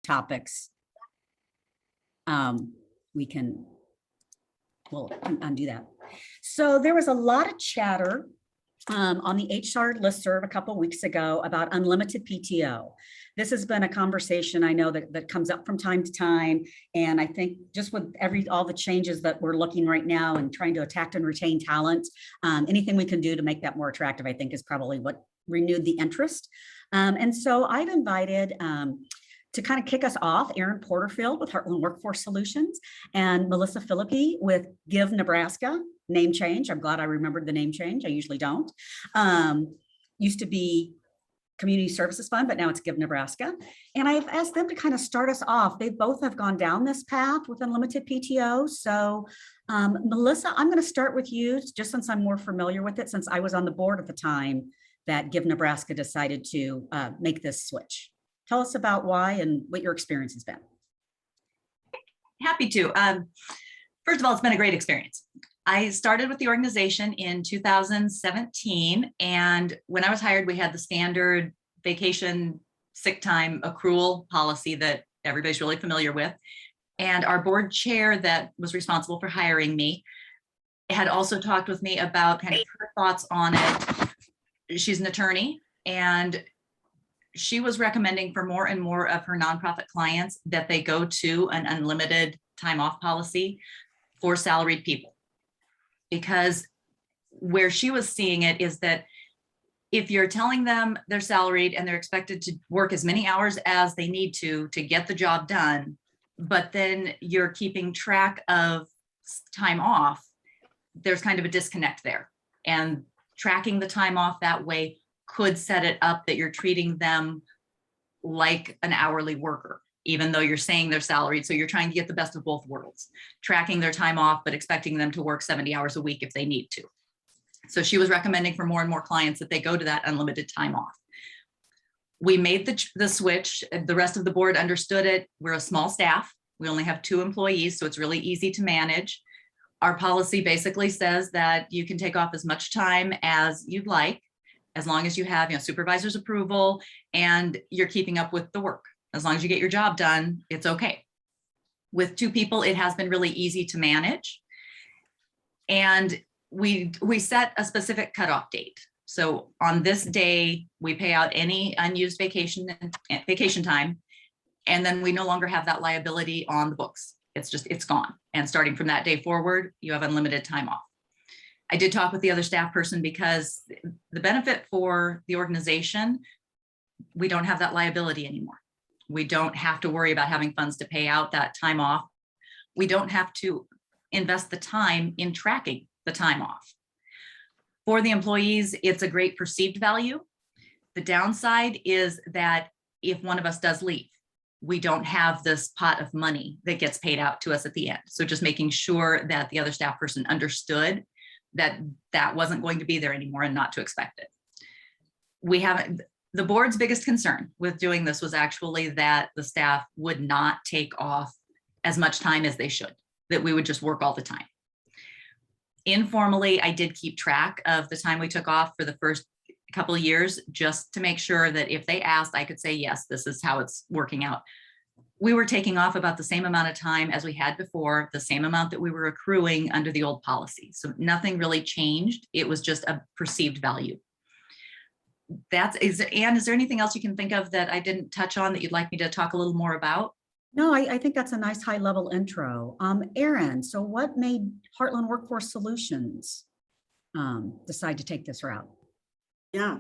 topics, we'll undo that. So there was a lot of chatter on the HR listserv a couple of weeks ago about unlimited PTO. This has been a conversation I know that comes up from time to time. And I think just with all the changes that we're looking right now and trying to attract and retain talent, anything we can do to make that more attractive, I think is probably what renewed the interest. And so I've invited to kind of kick us off, Erin Porterfield with Heartland Workforce Solutions and Melissa Philippi with Give Nebraska, name change. I'm glad I remembered the name change. I usually don't. Used to be Community Services Fund, but now it's Give Nebraska. And I've asked them to kind of start us off. They both have gone down this path with unlimited PTO. So Melissa, I'm going to start with you just since I'm more familiar with it, since I was on the board at the time that Give Nebraska decided to make this switch. Tell us about why and what your experience has been. Happy to. First of all, it's been a great experience. I started with the organization in 2017, and when I was hired, we had the standard vacation sick time accrual policy that everybody's really familiar with. And our board chair that was responsible for hiring me had also talked with me about kind of her thoughts on it. She's an attorney, and she was recommending for more and more of her nonprofit clients that they go to an unlimited time off policy for salaried people. Because where she was seeing it is that if you're telling them they're salaried and they're expected to work as many hours as they need to get the job done, but then you're keeping track of time off, there's kind of a disconnect there. And tracking the time off that way could set it up that you're treating them like an hourly worker, even though you're saying they're salaried. So you're trying to get the best of both worlds, tracking their time off, but expecting them to work 70 hours a week if they need to. So she was recommending for more and more clients that they go to that unlimited time off. We made the switch. The rest of the board understood it. We're a small staff. We only have 2 employees, so it's really easy to manage. Our policy basically says that you can take off as much time as you'd like, as long as you have, supervisor's approval and you're keeping up with the work. As long as you get your job done, it's okay. With 2 people, it has been really easy to manage. And we set a specific cutoff date. So on this day, we pay out any unused vacation time, and then we no longer have that liability on the books. It's gone. And starting from that day forward, you have unlimited time off. I did talk with the other staff person because the benefit for the organization, we don't have that liability anymore. We don't have to worry about having funds to pay out that time off. We don't have to invest the time in tracking the time off. For the employees, it's a great perceived value. The downside is that if one of us does leave, we don't have this pot of money that gets paid out to us at the end. So just making sure that the other staff person understood that that wasn't going to be there anymore and not to expect it. The board's biggest concern with doing this was actually that the staff would not take off as much time as they should, that we would just work all the time. Informally, I did keep track of the time we took off for the first couple of years, just to make sure that if they asked, I could say, yes, this is how it's working out. We were taking off about the same amount of time as we had before, the same amount that we were accruing under the old policy. So nothing really changed. It was just a perceived value. Anne, is there anything else you can think of that I didn't touch on that you'd like me to talk a little more about? No, I think that's a nice high level intro. Erin, so what made Heartland Workforce Solutions decide to take this route? Yeah,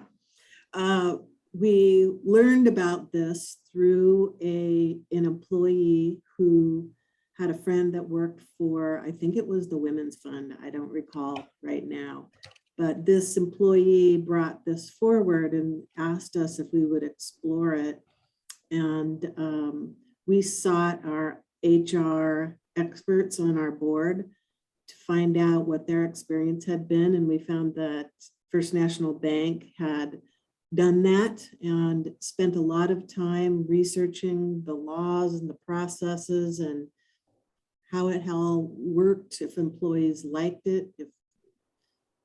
we learned about this through an employee who had a friend that worked for, I think it was the Women's Fund. I don't recall right now, but this employee brought this forward and asked us if we would explore it. And we sought our HR experts on our board to find out what their experience had been. And we found that First National Bank had done that and spent a lot of time researching the laws and the processes and how it all worked, if employees liked it,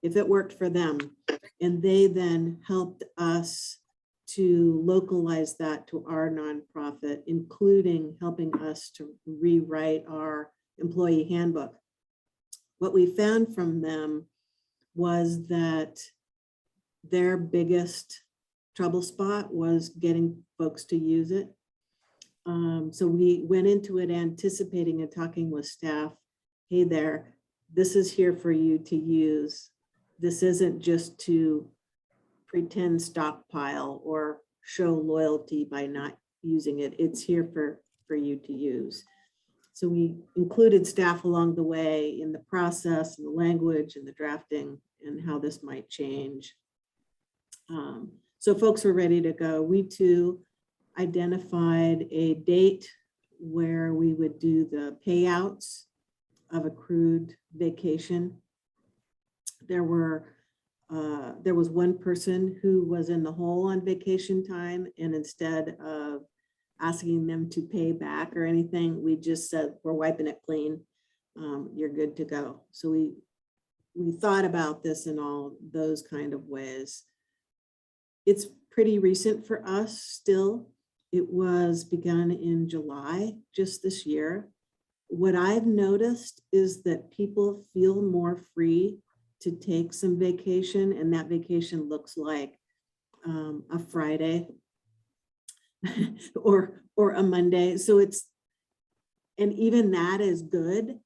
if it worked for them. And they then helped us to localize that to our nonprofit, including helping us to rewrite our employee handbook. What we found from them was that their biggest trouble spot was getting folks to use it. So we went into it anticipating and talking with staff, hey there, this is here for you to use. This isn't just to pretend stockpile or show loyalty by not using it. It's here for you to use. So we included staff along the way in the process and the language and the drafting and how this might change. So folks were ready to go. We too identified a date where we would do the payouts of accrued vacation. There was one person who was in the hole on vacation time, and instead of asking them to pay back or anything, we just said, we're wiping it clean. You're good to go. So we thought about this in all those kind of ways. It's pretty recent for us still. It was begun in July, just this year. What I've noticed is that people feel more free to take some vacation, and that vacation looks like a Friday or a Monday. So and even that is good,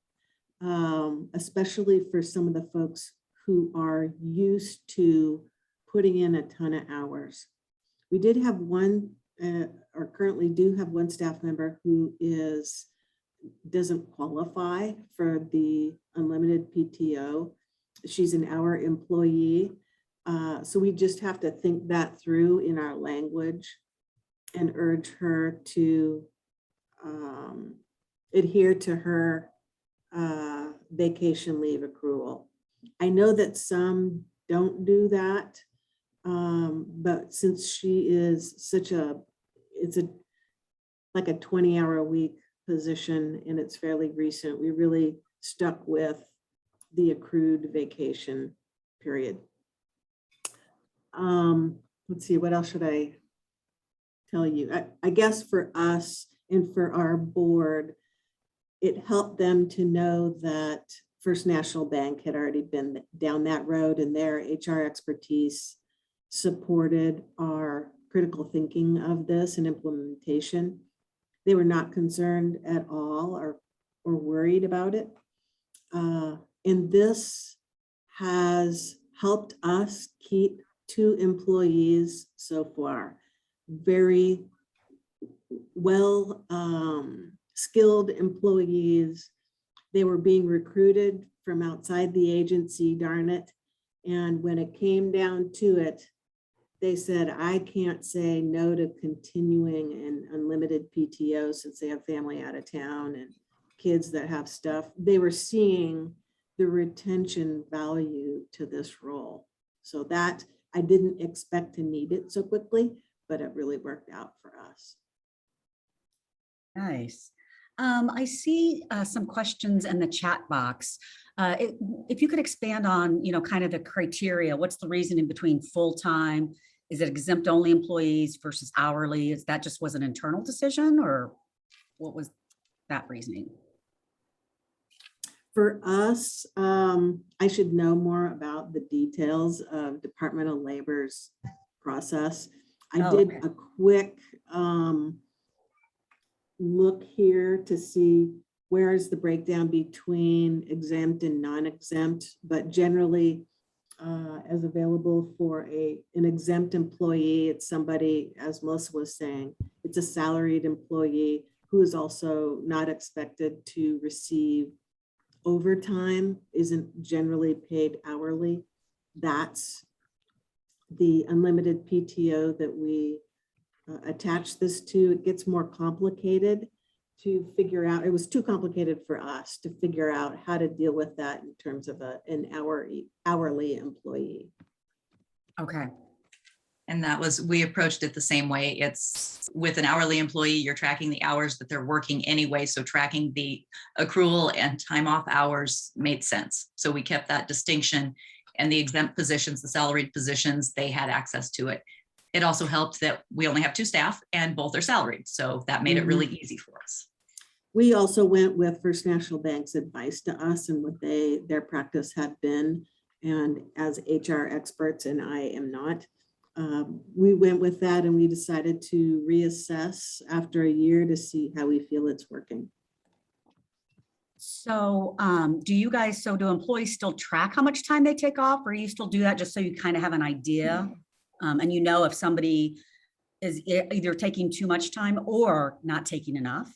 especially for some of the folks who are used to putting in a ton of hours. We did have one, or currently do have one staff member who doesn't qualify for the unlimited PTO. She's an hour employee. So we just have to think that through in our language and urge her to adhere to her vacation leave accrual. I know that some don't do that, but since she is it's like a 20-hour a week position and it's fairly recent, we really stuck with the accrued vacation period. Let's see, what else should I tell you? I guess for us and for our board, it helped them to know that First National Bank had already been down that road, and their HR expertise supported our critical thinking of this and implementation. They were not concerned at all or worried about it. And this has helped us keep 2 employees so far, very well skilled employees. They were being recruited from outside the agency, darn it. And when it came down to it, they said, I can't say no to continuing an unlimited PTO since they have family out of town and kids that have stuff. They were seeing the retention value to this role. So that I didn't expect to need it so quickly, but it really worked out for us. Nice. I see some questions in the chat box. If you could expand on, kind of the criteria, what's the reasoning between full-time? Is it exempt only employees versus hourly? Is that just was an internal decision, or what was that reasoning? For us, I should know more about the details of Department of Labor's process. I did a quick look here to see where is the breakdown between exempt and non-exempt, but generally as available for an exempt employee, it's somebody, as Melissa was saying, it's a salaried employee who is also not expected to receive overtime, isn't generally paid hourly. That's the unlimited PTO that we attach this to. It gets more complicated to figure out. It was too complicated for us to figure out how to deal with that in terms of an hourly employee. Okay. And we approached it the same way. It's with an hourly employee, you're tracking the hours that they're working anyway. So tracking the accrual and time off hours made sense. So we kept that distinction, and the exempt positions, the salaried positions, they had access to it. It also helped that we only have 2 staff and both are salaried. So that made it really easy for us. We also went with First National Bank's advice to us and what their practice had been. And as HR experts, and I am not, we went with that and we decided to reassess after a year to see how we feel it's working. So do employees still track how much time they take off, or you still do that just so you kind of have an idea? And you know if somebody is either taking too much time or not taking enough?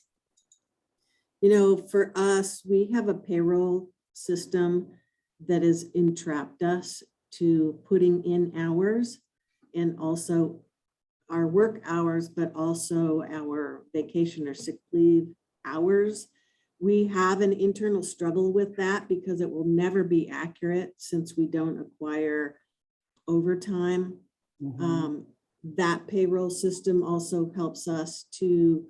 You know, for us, we have a payroll system that has entrapped us to putting in hours and also our work hours, but also our vacation or sick leave hours. We have an internal struggle with that because it will never be accurate since we don't acquire overtime. That payroll system also helps us to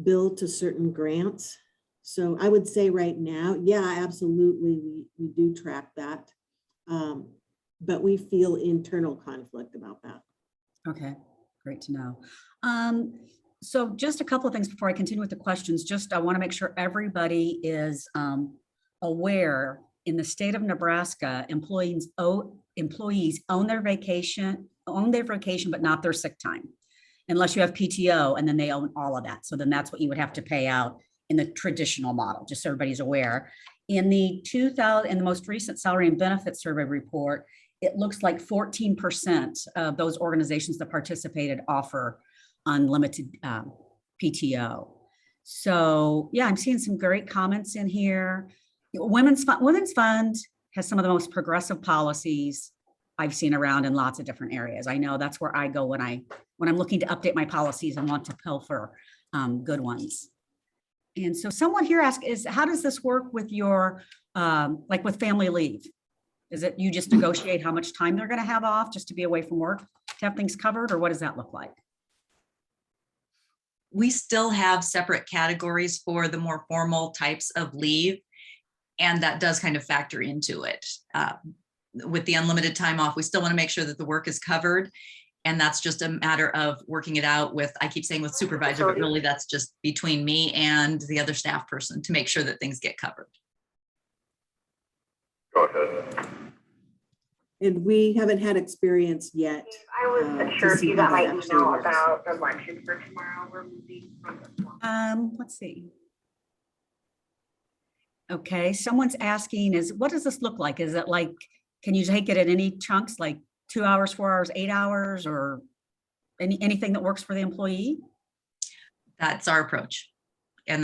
bill to certain grants. So I would say right now, yeah, absolutely, we do track that. But we feel internal conflict about that. Okay, great to know. So just a couple of things before I continue with the questions. I want to make sure everybody is aware in the state of Nebraska, employees own their vacation, but not their sick time, unless you have PTO, and then they own all of that. So then that's what you would have to pay out in the traditional model, just so everybody's aware. In the most recent salary and benefits survey report, it looks like 14% of those organizations that participated offer unlimited PTO. So yeah, I'm seeing some great comments in here. Women's Fund has some of the most progressive policies I've seen around in lots of different areas. I know that's where I go when I'm looking to update my policies and want to pilfer good ones. And so someone here asked, how does this work with your, like with family leave? Is it you just negotiate how much time they're going to have off just to be away from work to have things covered, or what does that look like? We still have separate categories for the more formal types of leave, and that does kind of factor into it. With the unlimited time off, we still want to make sure that the work is covered, and that's just a matter of working it out with, I keep saying with supervisor, but really that's just between me and the other staff person to make sure that things get covered. Go ahead. And we haven't had experience yet. I wasn't sure if you got my email about the luncheon for tomorrow. We're moving from this one. Let's see. Okay, someone's asking, what does this look like? Is it like, can you take it in any chunks, like 2 hours, 4 hours, 8 hours, or anything that works for the employee? That's our approach. And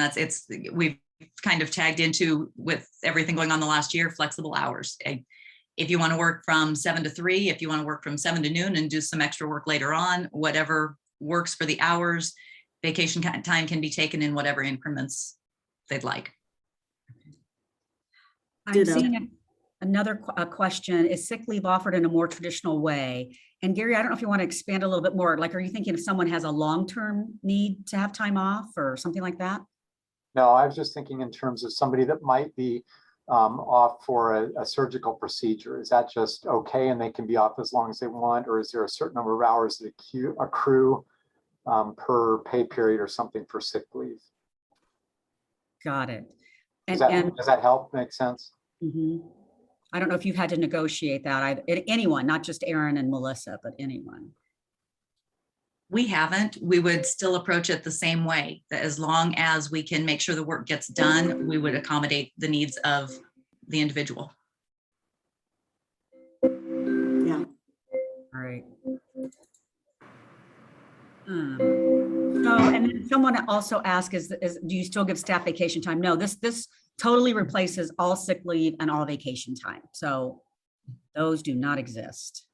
we've kind of tagged into, with everything going on the last year, flexible hours. If you want to work from 7 to 3, if you want to work from 7 to noon and do some extra work later on, whatever works for the hours, vacation time can be taken in whatever increments they'd like. I'm seeing another question. Is sick leave offered in a more traditional way? And Gary, I don't know if you want to expand a little bit more. Like, are you thinking if someone has a long-term need to have time off or something like that? No, I was just thinking in terms of somebody that might be off for a surgical procedure. Is that just okay and they can be off as long as they want? Or is there a certain number of hours that accrue per pay period or something for sick leave? Got it. Does that help make sense? I don't know if you've had to negotiate that. Anyone, not just Aaron and Melissa, but anyone. We haven't. We would still approach it the same way, that as long as we can make sure the work gets done, we would accommodate the needs of the individual. Yeah. All right. So, and then someone also asked, do you still give staff vacation time? No, this totally replaces all sick leave and all vacation time. So those do not exist.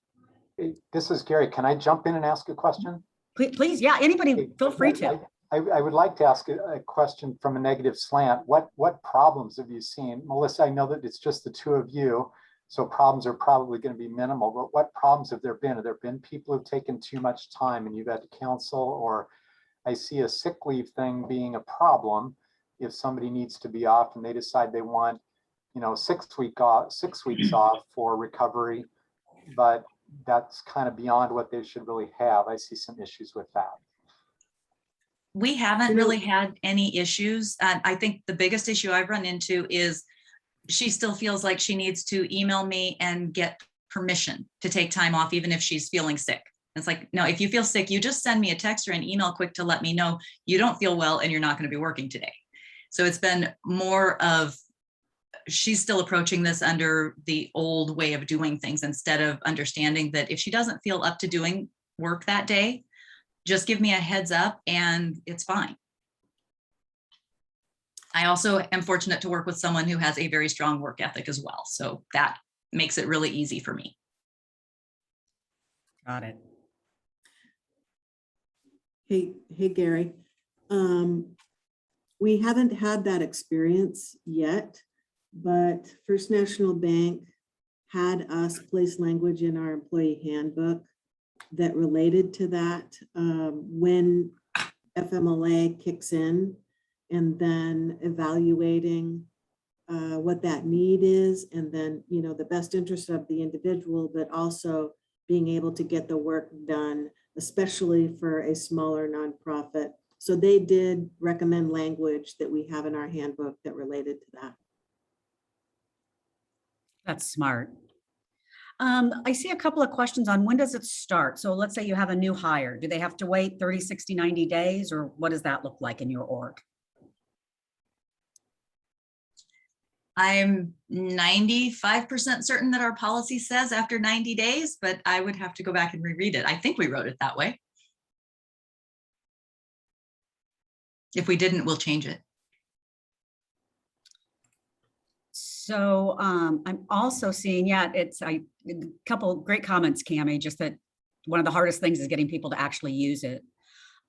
This is Gary. Can I jump in and ask a question? Please, yeah, anybody feel free to. I would like to ask a question from a negative slant. What problems have you seen? Melissa, I know that it's just the two of you, so problems are probably going to be minimal, but what problems have there been? Have there been people who've taken too much time and you've had to counsel? Or I see a sick leave thing being a problem if somebody needs to be off and they decide they want, 6 weeks off for recovery, but that's kind of beyond what they should really have. I see some issues with that. We haven't really had any issues. I think the biggest issue I've run into is she still feels like she needs to email me and get permission to take time off, even if she's feeling sick. It's like, no, if you feel sick, you just send me a text or an email quick to let me know you don't feel well and you're not going to be working today. So it's been more of, she's still approaching this under the old way of doing things instead of understanding that if she doesn't feel up to doing work that day, just give me a heads up and it's fine. I also am fortunate to work with someone who has a very strong work ethic as well. So that makes it really easy for me. Got it. Hey, Gary. We haven't had that experience yet, but First National Bank had us place language in our employee handbook that related to that when FMLA kicks in, and then evaluating what that need is, and then, you know, the best interest of the individual, but also being able to get the work done, especially for a smaller nonprofit. So they did recommend language that we have in our handbook that related to that. That's smart. I see a couple of questions on when does it start? So let's say you have a new hire. Do they have to wait 30, 60, 90 days, or what does that look like in your org? I'm 95% certain that our policy says after 90 days, but I would have to go back and reread it. I think we wrote it that way. If we didn't, we'll change it. So I'm also seeing, it's a couple great comments, Cammie, just that one of the hardest things is getting people to actually use it.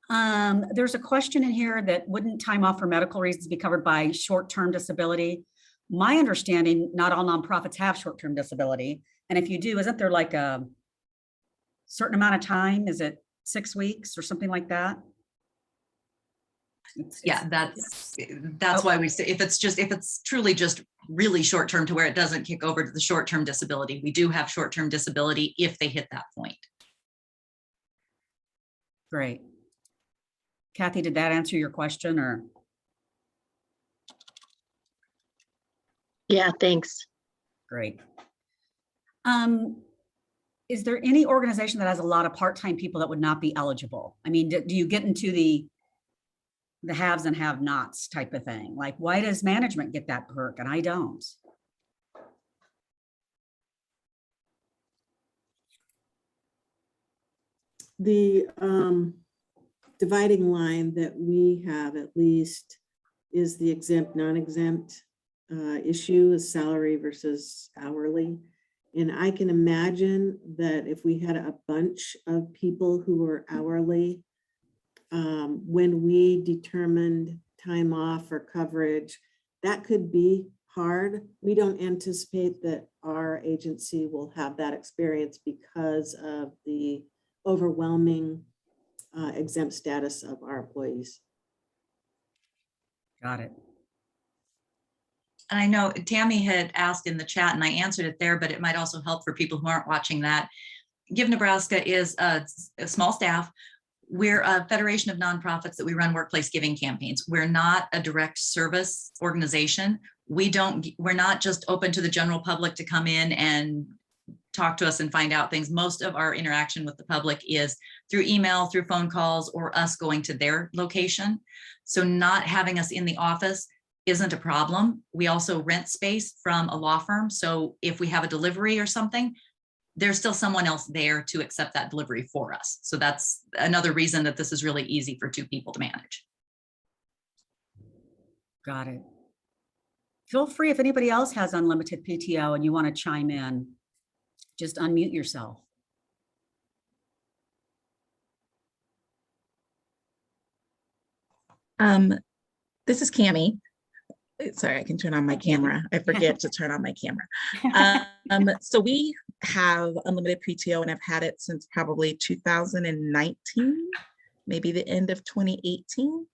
There's a question in here that wouldn't time off for medical reasons be covered by short-term disability? My understanding, not all nonprofits have short-term disability. And if you do, isn't there like a certain amount of time? Is it 6 weeks or something like that? Yeah, that's why we say if it's truly just really short term to where it doesn't kick over to the short term disability, we do have short term disability if they hit that point. Great. Kathy, did that answer your question or? Yeah, thanks. Great. Is there any organization that has a lot of part-time people that would not be eligible? I mean, do you get into the haves and have-nots type of thing? Like, why does management get that perk and I don't? The dividing line that we have at least is the exempt, non-exempt issue is salary versus hourly. And I can imagine that if we had a bunch of people who were hourly, when we determined time off or coverage, that could be hard. We don't anticipate that our agency will have that experience because of the overwhelming exempt status of our employees. Got it. And I know Tammy had asked in the chat and I answered it there, but it might also help for people who aren't watching that. Give Nebraska is a small staff. We're a federation of nonprofits that we run workplace giving campaigns. We're not a direct service organization. We're not just open to the general public to come in and talk to us and find out things. Most of our interaction with the public is through email, through phone calls, or us going to their location. So not having us in the office isn't a problem. We also rent space from a law firm. So if we have a delivery or something, there's still someone else there to accept that delivery for us. So that's another reason that this is really easy for two people to manage. Got it. Feel free if anybody else has unlimited PTO and you want to chime in, just unmute yourself. This is Cammie. Sorry, I can turn on my camera. I forget to turn on my camera. So we have unlimited PTO and I've had it since probably 2019, maybe the end of 2018.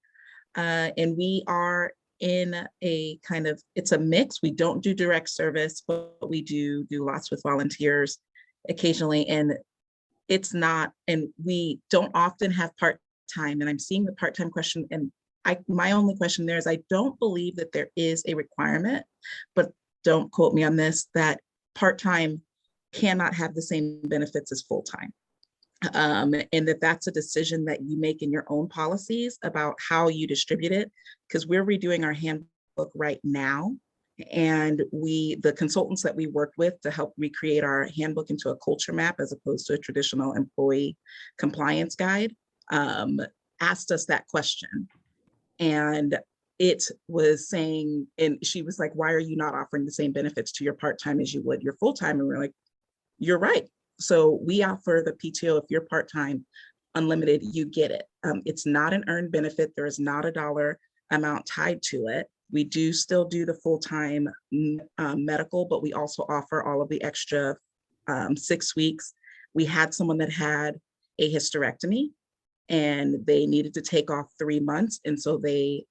And we are in a kind of, it's a mix. We don't do direct service, but we do lots with volunteers. occasionally, and it's not, and we don't often have part-time, and I'm seeing the part-time question, and my only question there is I don't believe that there is a requirement, but don't quote me on this, that part-time cannot have the same benefits as full-time. And that's a decision that you make in your own policies about how you distribute it, because we're redoing our handbook right now. And the consultants that we worked with to help recreate our handbook into a culture map as opposed to a traditional employee compliance guide, asked us that question. And it was saying, and she was like, why are you not offering the same benefits to your part-time as you would your full-time? And we're like, you're right. So we offer the PTO. If you're part-time, unlimited, you get it. It's not an earned benefit. There is not a dollar amount tied to it. We do still do the full-time medical, but we also offer all of the extra 6 weeks. We had someone that had a hysterectomy and they needed to take off 3 months. And so they,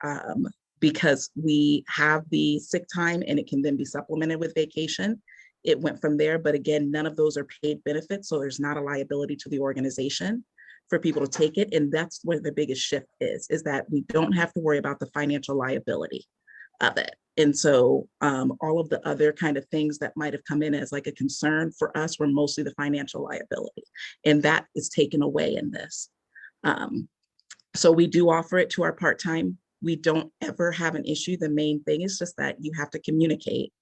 because we have the sick time and it can then be supplemented with vacation, it went from there. But again, none of those are paid benefits. So there's not a liability to the organization for people to take it. And that's where the biggest shift is that we don't have to worry about the financial liability of it. And so all of the other kind of things that might have come in as like a concern for us were mostly the financial liability. And that is taken away in this. So we do offer it to our part-time. We don't ever have an issue. The main thing is just that you have to communicate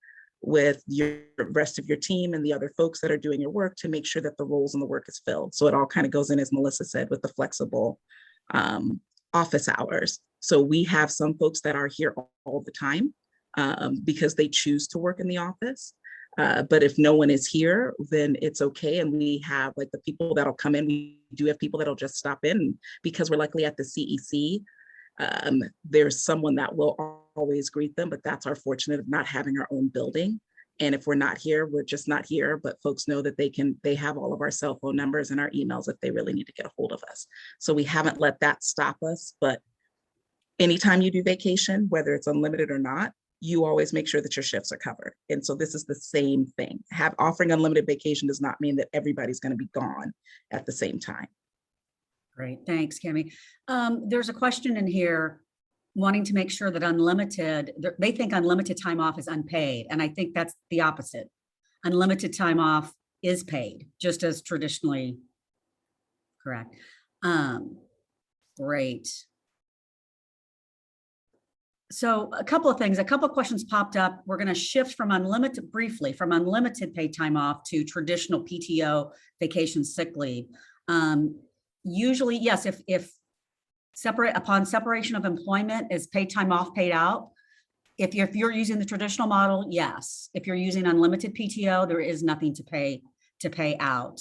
with your rest of your team and the other folks that are doing your work to make sure that the roles and the work is filled. So it all kind of goes in, as Melissa said, with the flexible office hours. So we have some folks that are here all the time because they choose to work in the office. But if no one is here, then it's okay. And we have like the people that'll come in. We do have people that'll just stop in because we're likely at the CEC. There's someone that will always greet them, but that's our fortunate of not having our own building. And if we're not here, we're just not here, but folks know that they have all of our cell phone numbers and our emails if they really need to get a hold of us. So we haven't let that stop us, but anytime you do vacation, whether it's unlimited or not, you always make sure that your shifts are covered. And so this is the same thing. Offering unlimited vacation does not mean that everybody's going to be gone at the same time. Great, thanks, Cami. There's a question in here wanting to make sure that they think unlimited time off is unpaid. And I think that's the opposite. Unlimited time off is paid, just as traditionally correct. Great. So a couple of things, a couple of questions popped up. We're going to shift from unlimited paid time off to traditional PTO, vacation, sick leave. Usually, yes, if upon separation of employment, is paid time off paid out? If you're using the traditional model, yes. If you're using unlimited PTO, there is nothing to pay out.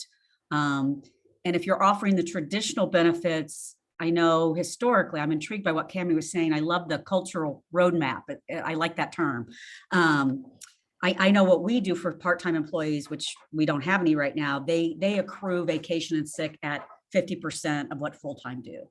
And if you're offering the traditional benefits, I know historically, I'm intrigued by what Cami was saying. I love the cultural roadmap. I like that term. I know what we do for part-time employees, which we don't have any right now. They accrue vacation and sick at 50% of what full-time do.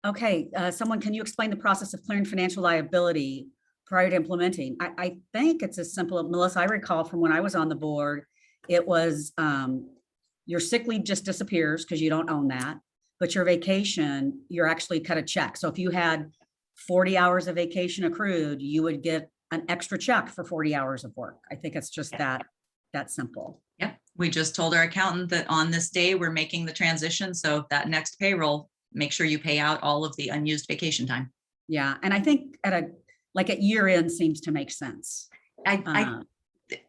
Okay, someone, can you explain the process of clearing financial liability prior to implementing? I think it's as simple, Melissa, I recall from when I was on the board, it was your sick leave just disappears because you don't own that, but your vacation, you're actually cut a check. So if you had 40 hours of vacation accrued, you would get an extra check for 40 hours of work. I think it's just that simple. Yep. We just told our accountant that on this day, we're making the transition. So that next payroll, make sure you pay out all of the unused vacation time. Yeah. And I think at year end seems to make sense.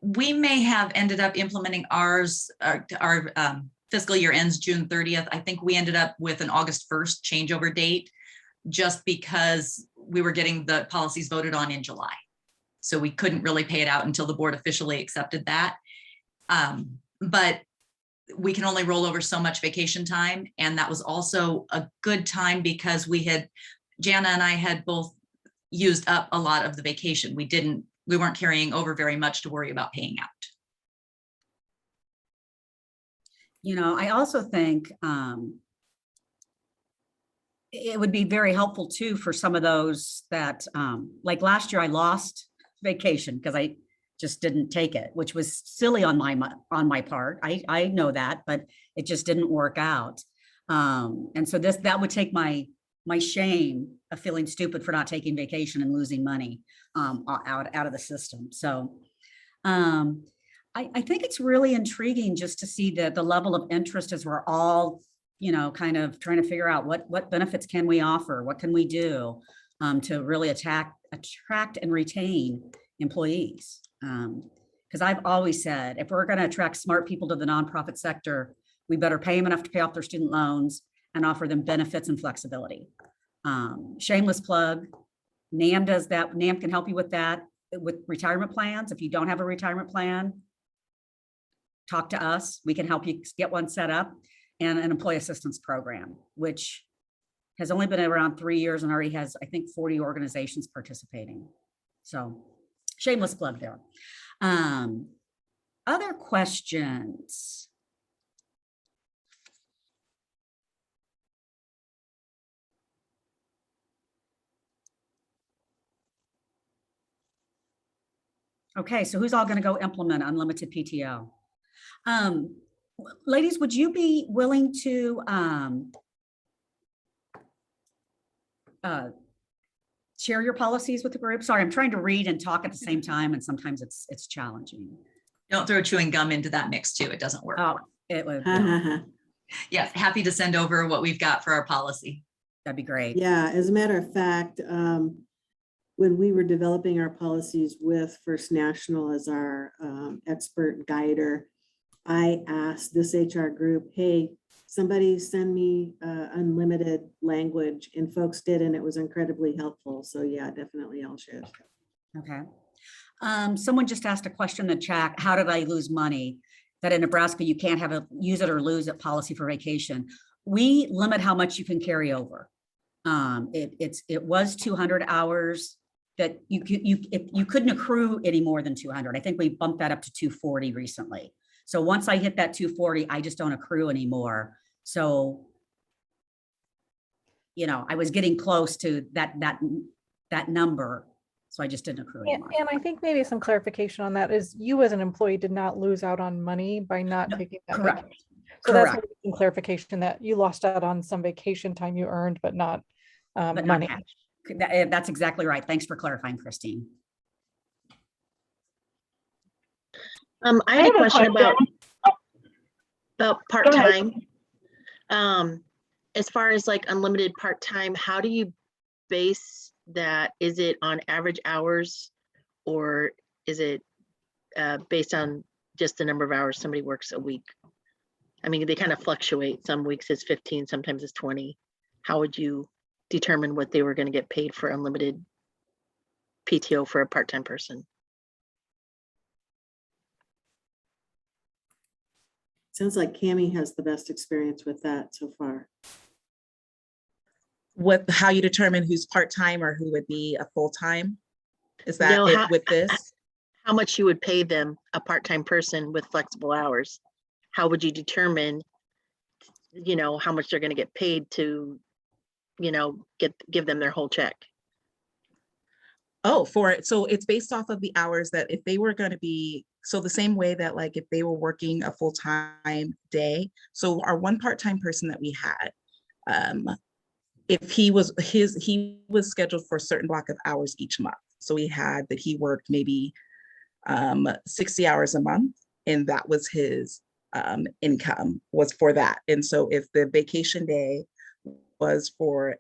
We may have ended up implementing our fiscal year ends June 30th. I think we ended up with an August 1st changeover date just because we were getting the policies voted on in July. So we couldn't really pay it out until the board officially accepted that. But we can only roll over so much vacation time. And that was also a good time because Jana and I had both used up a lot of the vacation. We weren't carrying over very much to worry about paying out. I also think it would be very helpful too for some of those that, like last year, I lost vacation because I just didn't take it, which was silly on my part. I know that, but it just didn't work out. And so that would take my shame of feeling stupid for not taking vacation and losing money out of the system. So I think it's really intriguing just to see the level of interest as we're all, kind of trying to figure out what benefits can we offer, what can we do to really attract and retain employees. Because I've always said, if we're going to attract smart people to the nonprofit sector, we better pay them enough to pay off their student loans and offer them benefits and flexibility. Shameless plug, NAM does that. NAM can help you with that, with retirement plans. If you don't have a retirement plan, talk to us. We can help you get one set up, and an employee assistance program, which has only been around 3 years and already has, I think, 40 organizations participating. So shameless plug there. Other questions? Okay, so who's all going to go implement unlimited PTO? Ladies, would you be willing to share your policies with the group? Sorry, I'm trying to read and talk at the same time, and sometimes it's challenging. Don't throw chewing gum into that mix too. It doesn't work. Oh, it would. Yes, happy to send over what we've got for our policy. That'd be great. Yeah, as a matter of fact, when we were developing our policies with First National as our expert guider, I asked this HR group, hey, somebody send me unlimited language, and folks did, and it was incredibly helpful. So yeah, definitely I'll share. Okay. Someone just asked a question in the chat. How did I lose money? That in Nebraska, you can't have a use it or lose it policy for vacation. We limit how much you can carry over. It was 200 hours that you couldn't accrue any more than 200. I think we bumped that up to 240 recently. So once I hit that 240, I just don't accrue anymore. So, I was getting close to that number. So I just didn't accrue anymore. And I think maybe some clarification on that is you as an employee did not lose out on money by not taking that Correct. vacation. So that's maybe some clarification that you lost out on some vacation time you earned, but not money. That's exactly right. Thanks for clarifying, Christine. I had a question about part-time. As far as like unlimited part-time, how do you base that? Is it on average hours, or is it based on just the number of hours somebody works a week? I mean, they kind of fluctuate. Some weeks it's 15, sometimes it's 20. How would you determine what they were going to get paid for unlimited PTO for a part-time person? Sounds like Cammie has the best experience with that so far. How you determine who's part-time or who would be a full-time? Is that No, it with this? How much you would pay them, a part-time person with flexible hours? How would you determine, how much they're going to get paid to, give them their whole check? Oh, so it's based off of the hours that if they were going to be, so the same way that like if they were working a full-time day. So our one part-time person that we had, if he was scheduled for a certain block of hours each month. So we had that he worked maybe 60 hours a month, and that was his income was for that. And so if the vacation day was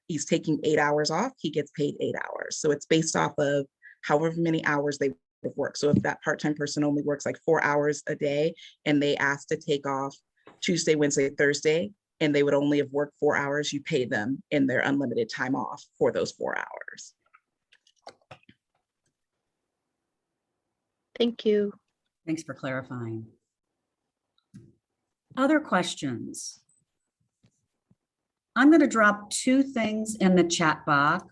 he's taking 8 hours off, he gets paid 8 hours. So it's based off of however many hours they would work. So if that part-time person only works like 4 hours a day and they asked to take off Tuesday, Wednesday, Thursday, and they would only have worked 4 hours, you pay them in their unlimited time off for those 4 hours. Thank you. Thanks for clarifying. Other questions? I'm going to drop 2 things in the chat box.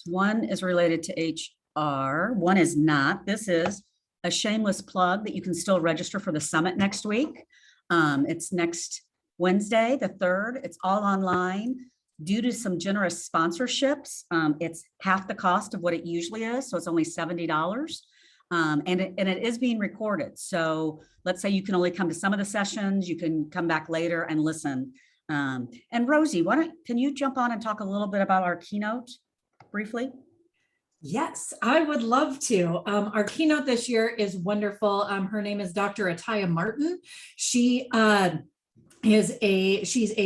One is related to HR. One is not. This is a shameless plug that you can still register for the summit next week. It's next Wednesday, the 3rd. It's all online. Due to some generous sponsorships, it's half the cost of what it usually is. So it's only $70. And it is being recorded. So let's say you can only come to some of the sessions, you can come back later and listen. And Rosie, can you jump on and talk a little bit about our keynote briefly? Yes, I would love to. Our keynote this year is wonderful. Her name is Dr. Ataya Martin. She's a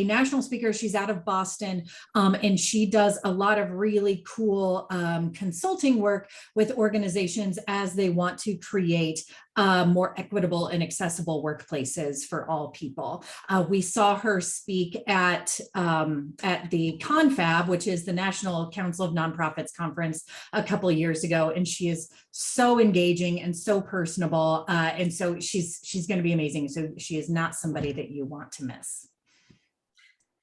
national speaker. She's out of Boston, and she does a lot of really cool consulting work with organizations as they want to create more equitable and accessible workplaces for all people. We saw her speak at the Confab, which is the National Council of Nonprofits conference, a couple of years ago, and she is so engaging and so personable, and so she's going to be amazing. So she is not somebody that you want to miss.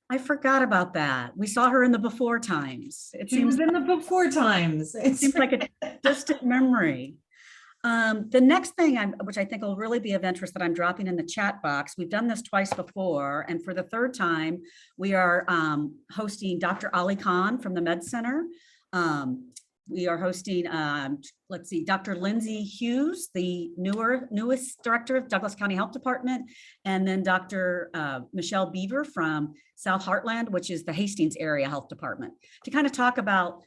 I forgot about that. We saw her in the before times. It She seems was in the before times. it seems like a distant memory. The next thing, which I think will really be of interest that I'm dropping in the chat box, we've done this twice before, and for the third time, we are hosting Dr. Ali Khan from the Med Center. We are hosting, let's see, Dr. Lindsay Hughes, the newest director of Douglas County Health Department, and then Dr. Michelle Beaver from South Heartland, which is the Hastings area health department, to kind of talk about,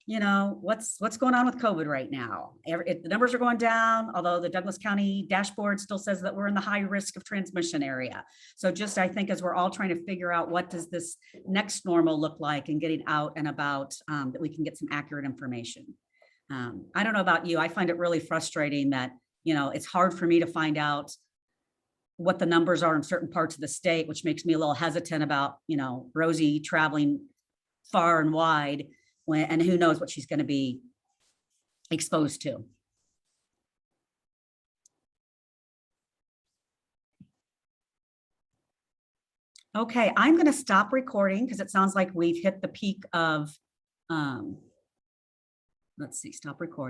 you know, what's going on with COVID right now. The numbers are going down, although the Douglas County dashboard still says that we're in the high risk of transmission area. So just, I think, as we're all trying to figure out what does this next normal look like and getting out and about, that we can get some accurate information. I don't know about you. I find it really frustrating that, you know, it's hard for me to find out what the numbers are in certain parts of the state, which makes me a little hesitant about, you know, Rosie traveling far and wide, and who knows what she's going to be exposed to. Okay, I'm going to stop recording because it sounds like we've hit the peak of, let's see, stop recording.